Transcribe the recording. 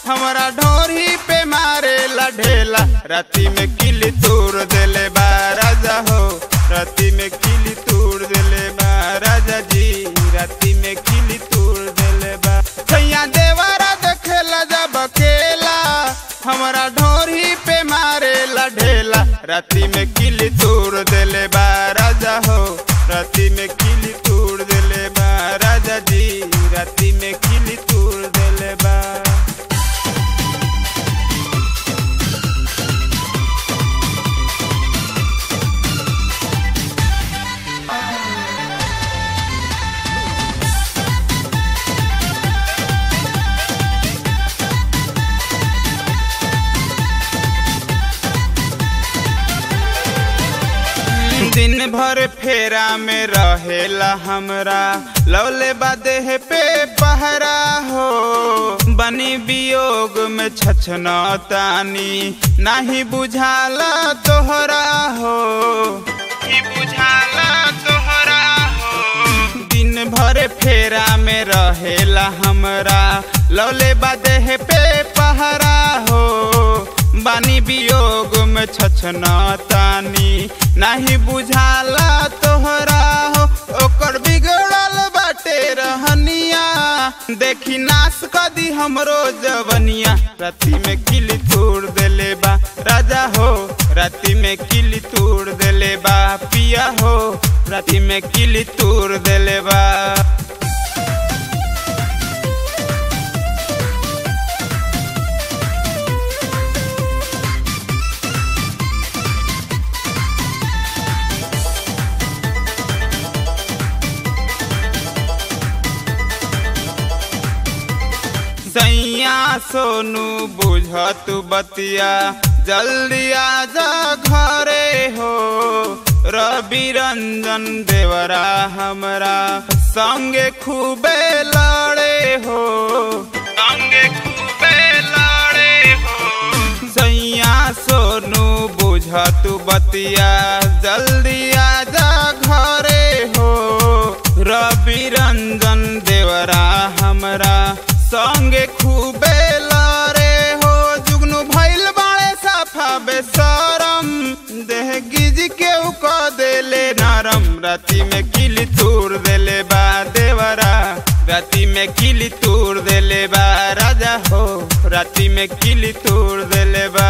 हमारा ढोरी पे मारे ढेला, राती में किली तोड़ देले बा राजा हो, राती में किली तोड़ देले बा राजा जी, राती में किली तोड़ देले बा। सैया देवरा देखेला जब अकेला, हमारा ढोरी पे मारे ढेला, राती में किली तोड़ देले बा राजा हो, राती में किली तोड़ देले बा राजा जी, राती में किली तोड़ देले बा। दिन भर फेरा में रहेला हमरा, लौले बादेह पे पहरा हो, बनी वियोग में छछना तानी, नाही बुझाला तोहरा हो, ही बुझाला तोहरा हो। दिन भर फेरा में रहेला हमरा, लौले बादेह पे पहरा हो, बानी वियोग में छछना तानी, नाही बुझाला तोहरा हो। ओकर बिगड़ल बाटे रहनिया, देखी नाश कदी हमरो जवनिया, राती में किली तोड़ देले बा राजा हो, राती में किली तोड़ देले बा पिया हो, राती में किली तोड़ देले बा। सैया सोनू बुझत बतिया, जल्दी आजा घरे हो, रवि रंजन देवरा हमरा संगे खूबे लड़े हो, संगे खूबे लड़े हो। सैया सोनू बुझत बतिया, जल्दी आजा घरे हो, रवि रंजन देवरा हमरा संगे खूबे लड़े हो। जुगनू भइल बाड़े साफा बेशरम, देह गिज के उक देले नरम, राती में किली तोड़ देले बा देवरा, राती में किली तोड़ देले बा राजा हो, राती में किली तोड़ देले बा।